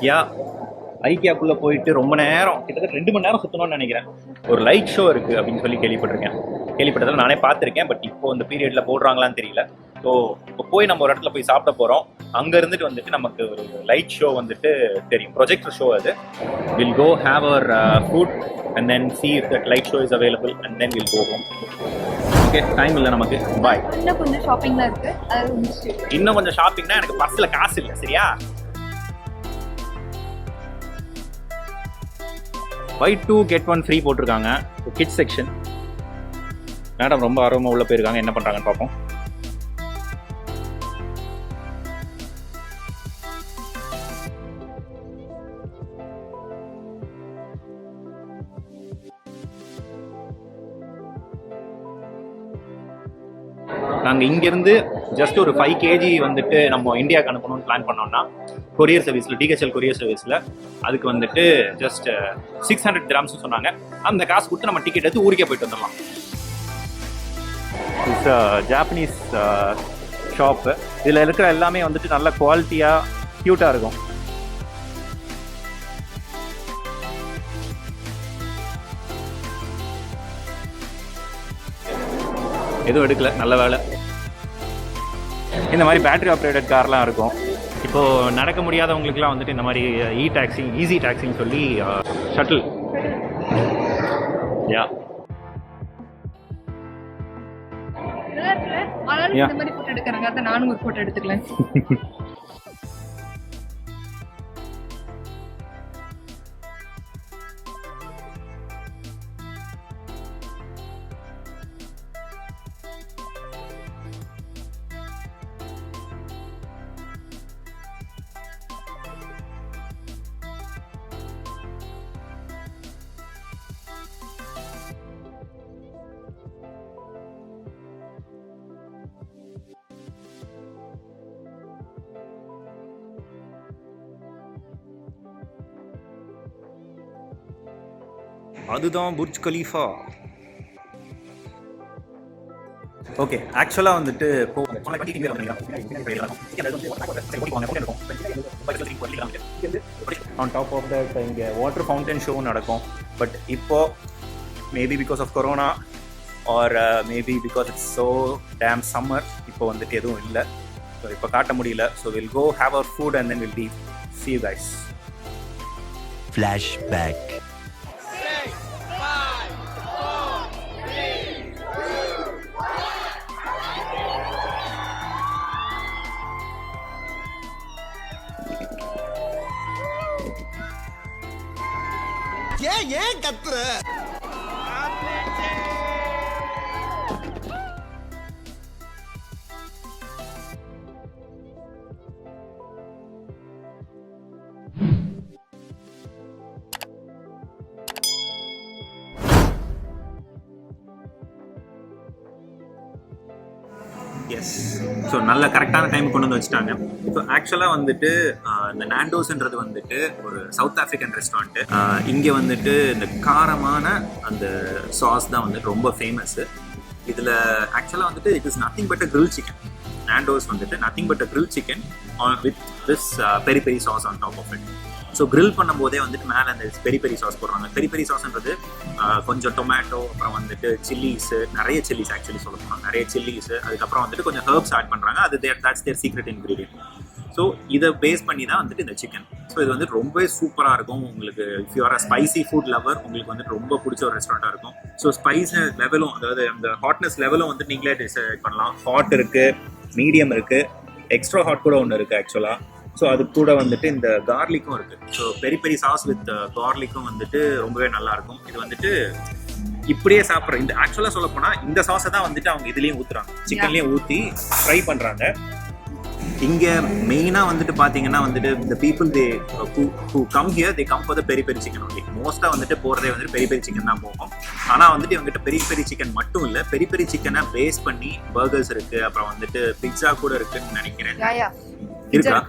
யா ஐக்கியாக்குள்ளே போயிட்டு ரொம்ப நேரம் கிட்டத்தட்ட 2 மணி நேரம் சுற்றணும்னு நினைக்கிறேன். ஒரு லைட் ஷோ இருக்குது அப்படின்னு சொல்லி கேள்விப்பட்டதில் நானே பார்த்துருக்கேன். பட் இப்போ இந்த பீரியடில் போடுறாங்களான்னு தெரியல. ஸோ இப்போ போய் நம்ம ஒரு இடத்துல போய் சாப்பிட போகிறோம். அங்கே இருந்துட்டு வந்துட்டு நமக்கு ஒரு லைட் ஷோ வந்துட்டு தெரியும், ப்ரொஜெக்டர் ஷோ அது. Will go have our food and then see if that light show is available and then will go home. Okay, time இல்லை நமக்கு. பாய். இன்னும் கொஞ்சம் ஷாப்பிங்லாம் இருக்குது, இன்னும் கொஞ்சம் ஷாப்பிங்னா எனக்கு பர்ஸில் காசு இல்லை. சரியா? buy 2 get 1 ஃப்ரீ போட்டிருக்காங்க. Kids section. மேடம் ரொம்ப ஆர்வமாக உள்ள போயிருக்காங்க. என்ன பண்ணுறாங்கன்னு பார்ப்போம். நாங்கள் இங்கேருந்து ஜஸ்ட் ஒரு 5 kg வந்துட்டு நம்ம இந்தியாவுக்கு அனுப்பணும்னு பிளான் பண்ணோம்னா கொரியர் சர்வீஸில், DHL கொரியர் சர்வீஸில் அதுக்கு வந்துட்டு ஜஸ்ட் 600 dirhams சொன்னாங்க. அந்த காசு கொடுத்து நம்ம டிக்கெட் எடுத்து ஊருக்கே போயிட்டு வந்துடலாம். It's Japanese shop. இதில் இருக்கிற எல்லாமே வந்துட்டு நல்ல குவாலிட்டியாக க்யூட்டாக இருக்கும். எதுவும் எடுக்கல, நல்ல வேலை. இந்த மாதிரி பேட்டரி ஆப்ரேட்டட் கார்லாம் இருக்கும். இப்போது நடக்க முடியாதவங்களுக்குலாம் வந்துட்டு இந்த மாதிரி டாக்ஸி, ஈஸி டாக்ஸின்னு சொல்லி ஷட்டில். யா இந்த மாதிரி போட்டோ எடுக்கிறாங்க. அதான் நானும் ஒரு போட்டோ எடுத்துக்கலாம். அதுதான் புர்ஜ் கலீஃபா. ஓகே, ஆக்சுவலாக வந்துட்டு ஆன் டாப் ஆஃப் தட் இங்கே வாட்டர் ஃபவுண்டன் ஷோ நடக்கும். பட் இப்போ maybe because of corona or maybe because it's so damn summer, இப்போ வந்துட்டு எதுவும் இல்லை. ஸோ இப்போ காட்ட முடியல. So will go have our food and then will leave. See you guys. Flashback. ஏன் கத்துற? எஸ், ஸோ நல்ல கரெக்டான டைம் கொண்டு வந்து வச்சுட்டாங்க. ஸோ ஆக்சுவலாக வந்துட்டு இந்த நாண்டோஸ்ன்றது வந்துட்டு ஒரு சவுத் ஆஃப்ரிக்கன் ரெஸ்டாரண்ட்டு. இங்கே வந்துட்டு இந்த காரமான அந்த சாஸ் தான் வந்துட்டு ரொம்ப ஃபேமஸ்ஸு. இதில் ஆக்சுவலாக வந்துட்டு it is nothing but a grill chicken. Nando's வந்துட்டு nothing but a grill chicken with this peri peri sauce on top of it. So grill பண்ணும்போதே வந்துட்டு மேலே அந்த பெரி பெரி சாஸ் போடுறாங்க. பெரி பெரி சாஸ்ன்றது கொஞ்சம் டொமேட்டோ, அப்புறம் வந்துட்டு சில்லிஸு, நிறைய சில்லிஸ் ஆக்சுவலி சொல்ல போனால் நிறைய சில்லிஸு, அதுக்கப்புறம் வந்துட்டு கொஞ்சம் ஹர்ப்ஸ் ஆட் பண்ணுறாங்க. அது that's their secret ingredient. So இதை பேஸ் பண்ணி தான் வந்துட்டு இந்த சிக்கன். ஸோ இது வந்துட்டு ரொம்பவே சூப்பராக இருக்கும். உங்களுக்கு if you are a spicy food lower, உங்களுக்கு வந்துட்டு ரொம்ப பிடிச்ச ஒரு ரெஸ்டாரண்ட்டாக இருக்கும். ஸோ ஸ்பைஸ் லெவலும், அதாவது அந்த ஹாட்னஸ் லெவலும் வந்துட்டு நீங்களே டிசைட் பண்ணலாம். ஹாட் இருக்குது, மீடியம் இருக்குது, எக்ஸ்ட்ரா ஹாட் கூட ஒன்று இருக்குது ஆக்சுவலாக. ஸோ அது கூட வந்துட்டு இந்த கார்லிக்கும் இருக்குது. So peri peri sauce with கார்லிக்கும் வந்துட்டு ரொம்பவே நல்லாயிருக்கும். இது வந்துட்டு இப்படியே சாப்பிட்ற இந்த ஆக்சுவலாக சொல்ல போனால் இந்த சாஸை தான் வந்துட்டு அவங்க இதுலேயும் ஊற்றுறாங்க, சிக்கன்லேயும் ஊற்றி ஃப்ரை பண்ணுறாங்க. இங்கே மெயினாக வந்துட்டு பார்த்தீங்கன்னா வந்துட்டு இந்த people who come here they come for the peri peri chicken only. மோஸ்ட்டாக வந்துட்டு போகிறதே வந்துட்டு பெரி பெரி சிக்கன் தான் போகும். ஆனால் வந்துட்டு இவங்ககிட்ட பெரி பெரி சிக்கன் மட்டும் இல்லை, பெரி பெரி சிக்கனை பேஸ் பண்ணி பர்கர்ஸ் இருக்குது, அப்புறம் வந்துட்டு பிட்ஸா கூட இருக்குன்னு நினைக்கிறேன். இருக்கா?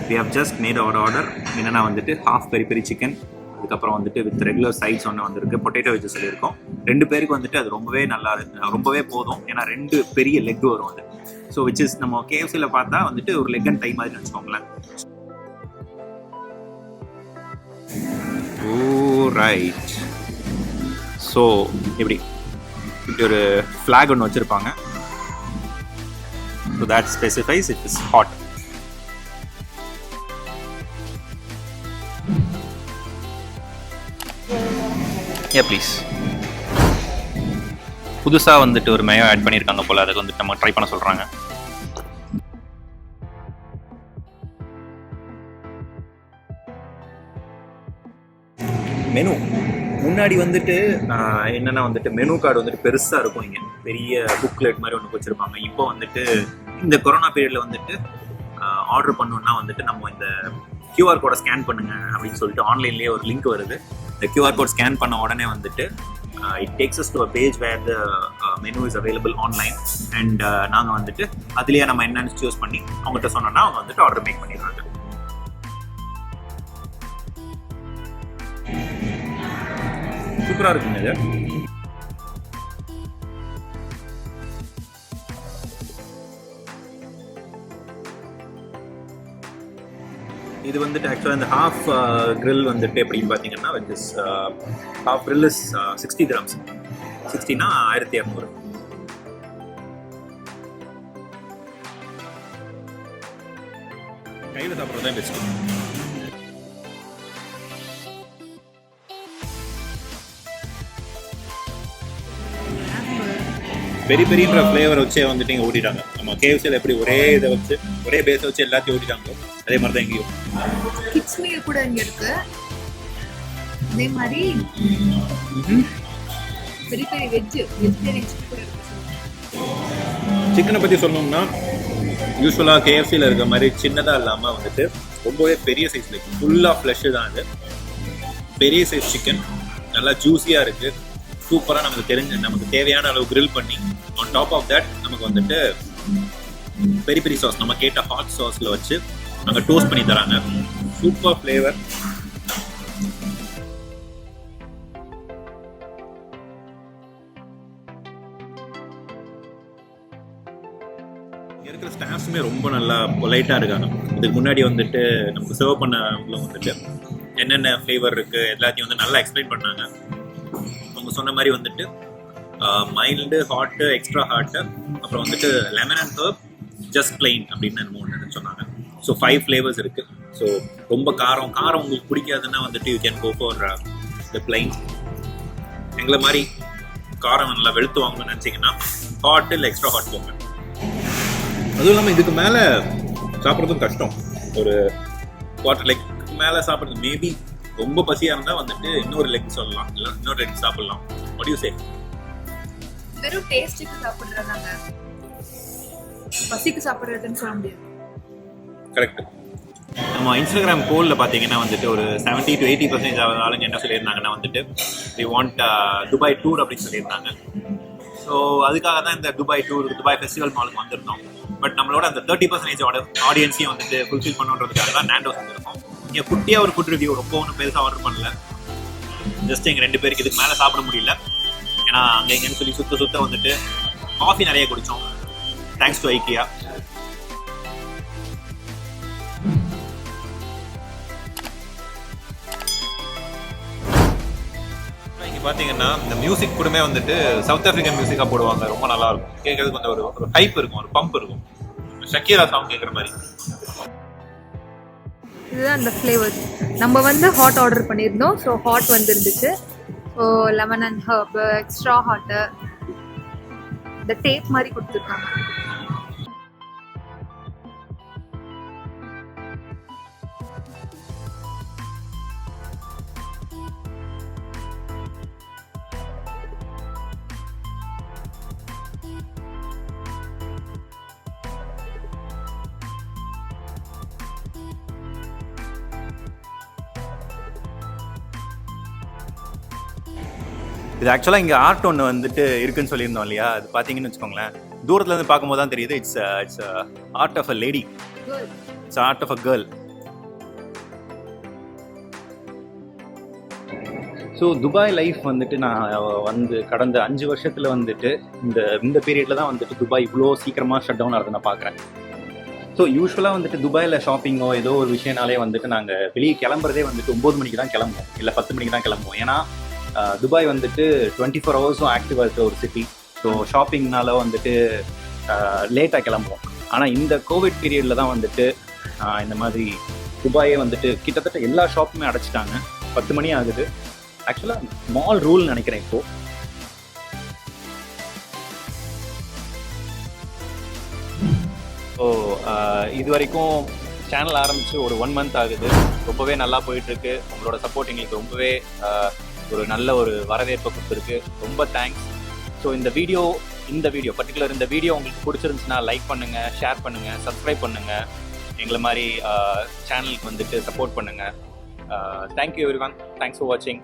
We have just made our order. என்னன்னா வந்துட்டு ஹாஃப் பெரி பெரி சிக்கன், அதுக்கப்புறம் வந்துட்டு வித் ரெகுலர் சைட்ஸ் ஒன்று வந்துருக்கு, பொட்டேட்டோ வெஜ் சொல்லியிருக்கோம். 2 பேருக்கு வந்துட்டு அது ரொம்பவே நல்லா இருக்கு, ரொம்பவே போதும். ஏன்னா 2 பெரிய லெக் வரும் அது. ஸோ விச் இஸ் நம்ம KFCயில் பார்த்தா வந்துட்டு ஒரு லெக் அண்ட் டை மாதிரி வச்சுக்கோங்களேன். ரைட். ஸோ இப்படி ஒரு ஃப்ளாக் ஒன்று வச்சுருப்பாங்க. So that specifies it is hot. Please. புதுசாக வந்துட்டு ஒரு மேயோ ஆட் பண்ணியிருக்காங்க போல், அதுக்கு வந்துட்டு நம்ம ட்ரை பண்ண சொல்கிறாங்க. மெனு முன்னாடி வந்துட்டு என்னென்னா வந்துட்டு மெனு கார்டு வந்துட்டு பெருசாக இருக்கும், இங்கே பெரிய புக்லெட் மாதிரி ஒன்று வச்சுருப்பாங்க. இப்போ வந்துட்டு இந்த கொரோனா பீரியடில் வந்துட்டு ஆர்டர் பண்ணோன்னா வந்துட்டு நம்ம இந்த கியூஆர் கோடை ஸ்கேன் பண்ணுங்க அப்படின்னு சொல்லிட்டு ஆன்லைன்லேயே ஒரு லிங்க் வருது. இந்த கியூஆர் கோட் ஸ்கேன் பண்ண உடனே வந்துட்டு it takes us to a page where the menu is available online. And நாங்கள் வந்துட்டு அதுலேயே நம்ம என்னென்னு சூஸ் பண்ணி அவங்ககிட்ட சொன்னோன்னா அவங்க வந்துட்டு ஆர்டர் மேக் பண்ணிடுறாங்க. சூப்பராக இருக்குங்க இது. இது வந்துட்டு ஆக்சுவலாக இந்த ஹாஃப் grill வந்துட்டு எப்படின்னு பார்த்தீங்கன்னா with this half grill is 60 dirhams. 60னா 1200. கையில் சாப்பிட்றது தான் பெஸ்ட்டு. பெரி பெரின்ற ஃப்ளேவர் வச்சே வந்துட்டு இங்கே ஓட்டிட்டாங்க. நம்ம கேஎஃப்சியில் எப்படி ஒரே இதை வச்சு ஒரே பேஸை வச்சு எல்லாத்தையும் ஓட்டிட்டாங்க, அதே மாதிரி தான் இங்கேயும். கிட்ஸ் மீல் கூட இங்கே இருக்கு. அதே மாதிரி பெரி பெரி வெஜிடேரியன் கூட இருக்கு. சிக்கனை பற்றி சொல்லணும்னா யூஸ்வலாக கேஎஃப்சியில் இருக்க மாதிரி சின்னதாக இல்லாமல் வந்துட்டு ரொம்பவே பெரிய சைஸ் இருக்குது. ஃபுல்லாக ஃப்ளஷ்ஷு தான் அது. பெரிய சைஸ் சிக்கன் நல்லா ஜூஸியாக இருக்குது. சூப்பராக நமக்கு தேவையான அளவு grill பண்ணி ஆன் டாப் ஆஃப் தட் நமக்கு வந்துட்டு பெரி பெரி சாஸ் நம்ம கேட்ட ஹாட் சாஸில் வச்சு நாங்கள் டோஸ்ட் பண்ணி தராங்க. Super flavour. இருக்கிற ஸ்டாஃப்ஸுமே ரொம்ப நல்லா பொலைட்டாக இருக்காங்க. இதுக்கு முன்னாடி வந்துட்டு நமக்கு சர்வ் பண்ணவங்களும் வந்துட்டு என்னென்ன ஃப்ளேவர் இருக்குது எல்லாத்தையும் வந்து நல்லா எக்ஸ்பிளைன் பண்ணாங்க. அவங்க சொன்ன மாதிரி வந்துட்டு மைல்டு, ஹாட்டு, எக்ஸ்ட்ரா ஹாட்டு, அப்புறம் வந்துட்டு lemon and Harb, just plain அப்படின்னு ஒன்று சொன்னாங்க. ஸோ 5 ஃப்ளேவர்ஸ் இருக்குது. ஸோ ரொம்ப காரம் உங்களுக்கு பிடிக்காதுன்னா வந்துட்டு you can go for the plain. எங்களை மாதிரி காரம் நல்லா வெளுத்து வாங்கணும்னு நினச்சிங்கன்னா ஹாட் இல்லை எக்ஸ்ட்ரா ஹாட் போங்க. அதுவும் இல்லாமல் இதுக்கு மேலே சாப்பிட்றதும் கஷ்டம். ஒரு குவார்ட்டர் லெக்கு மேலே சாப்பிட்றது மேபி ரொம்ப பசியாக இருந்தால் வந்துட்டு இன்னொரு லெக் சொல்லலாம், இல்லை இன்னொரு லெக் சாப்பிட்லாம். What you say? வெறும் டேஸ்ட்டுக்கு சாப்பிட்றதாங்க, பசிக்கு சாப்பிட்றதுன்னு சொல்ல முடியாது. கரெக்ட். நம்ம இன்ஸ்டாகிராம் போலில் பார்த்தீங்கன்னா வந்துட்டு ஒரு 70 to 80% ஆளுங்க என்ன சொல்லியிருந்தாங்கன்னா வந்துட்டு வி வாண்ட் துபாய் டூர் அப்படின்னு சொல்லியிருந்தாங்க. ஸோ அதுக்காக தான் இந்த துபாய் ஃபெஸ்டிவல் மாலுக்கு வந்திருந்தோம். பட் நம்மளோட அந்த 30% ஆடியன்ஸையும் வந்துட்டு ஃபுல்ஃபில் பண்ணுறதுக்காக தான் நாண்டோஸ் வந்திருக்கோம். இங்கே குட்டியாக ஒரு ஃபுட் ரிவ்யூ, ரொம்ப ஒன்றும் பெருசாக ஆர்டர் பண்ணல. ஜஸ்ட் எங்கள் 2 பேருக்கு இதுக்கு மேலே சாப்பிட முடியல. ஏன்னா அங்கே எங்கேன்னு சொல்லி சுத்த வந்துட்டு காஃபி நிறைய குடித்தோம். Thanks to IKEA. இங்கே பார்த்தீங்கன்னா இந்த மியூசிக் கூடமே வந்துட்டு சவுத் ஆஃப்ரிக்கன் மியூசிக்காக போடுவாங்க. ரொம்ப நல்லா இருக்கும் கேட்கறதுக்கு. கொஞ்சம் ஒரு ஹைப் இருக்கும், ஒரு பம்ப் இருக்கும். ஷக்கீரா சாங் கேட்குற மாதிரி. இதுதான் அந்த ஃப்ளேவர்ஸ். நம்ம வந்து ஹாட் ஆர்டர் பண்ணியிருந்தோம். ஸோ ஹாட் வந்துருந்துச்சு. So lemon and Harb, extra hot, இந்த டேப் மாதிரி கொடுத்துருக்காங்க. இது ஆக்சுவலாக இங்கே ஆர்ட் ஒன்று வந்துட்டு இருக்குன்னு சொல்லியிருந்தோம் இல்லையா? அது பார்த்தீங்கன்னு வச்சுக்கோங்களேன், தூரத்தில் இருந்து பார்க்கும்போது தான் தெரியுது. It's art of a lady, it's art of a girl. So Dubai life வந்துட்டு நான் வந்து கடந்த 5 வருஷத்தில் வந்துட்டு இந்த பீரியடில் தான் வந்துட்டு துபாய் இவ்வளோ சீக்கிரமாக ஷட் டவுன் ஆகிறது நான் பார்க்குறேன். ஸோ யூஸ்வலாக வந்துட்டு துபாயில் ஷாப்பிங்கோ ஏதோ ஒரு விஷயனாலே வந்துட்டு நாங்கள் வெளியே கிளம்புறதே வந்துட்டு 9 மணிக்கு தான் கிளம்புவோம், இல்லை 10 மணிக்கு தான் கிளம்புவோம். ஏன்னா துபாய் வந்துட்டு 24 ஹவர்ஸும் ஆக்டிவாக இருக்க ஒரு சிட்டி. ஸோ ஷாப்பிங்னால வந்துட்டு லேட்டாக கிளம்புவோம். ஆனால் இந்த கோவிட் பீரியடில் தான் வந்துட்டு இந்த மாதிரி துபாயே வந்துட்டு கிட்டத்தட்ட எல்லா ஷாப்புமே அடைச்சிட்டாங்க. 10 மணி ஆகுது. ஆக்சுவலாக மால் ரூல் நினைக்கிறேன் இப்போது. ஸோ இது வரைக்கும் சேனல் ஆரம்பித்து ஒரு 1 மந்த் ஆகுது. ரொம்பவே நல்லா போயிட்டுருக்கு. உங்களோட சப்போர்ட் எங்களுக்கு ரொம்பவே ஒரு நல்ல ஒரு வரவேற்பை கொடுத்துருக்கு. ரொம்ப தேங்க்ஸ். ஸோ இந்த வீடியோ பர்டிகுலர் இந்த வீடியோ உங்களுக்கு பிடிச்சிருந்துச்சுன்னா லைக் பண்ணுங்கள், ஷேர் பண்ணுங்கள், சப்ஸ்கிரைப் பண்ணுங்கள். எங்களை மாதிரி சேனலுக்கு வந்துட்டு சப்போர்ட் பண்ணுங்கள். Thank you everyone. தேங்க்ஸ் ஃபார் வாட்சிங்.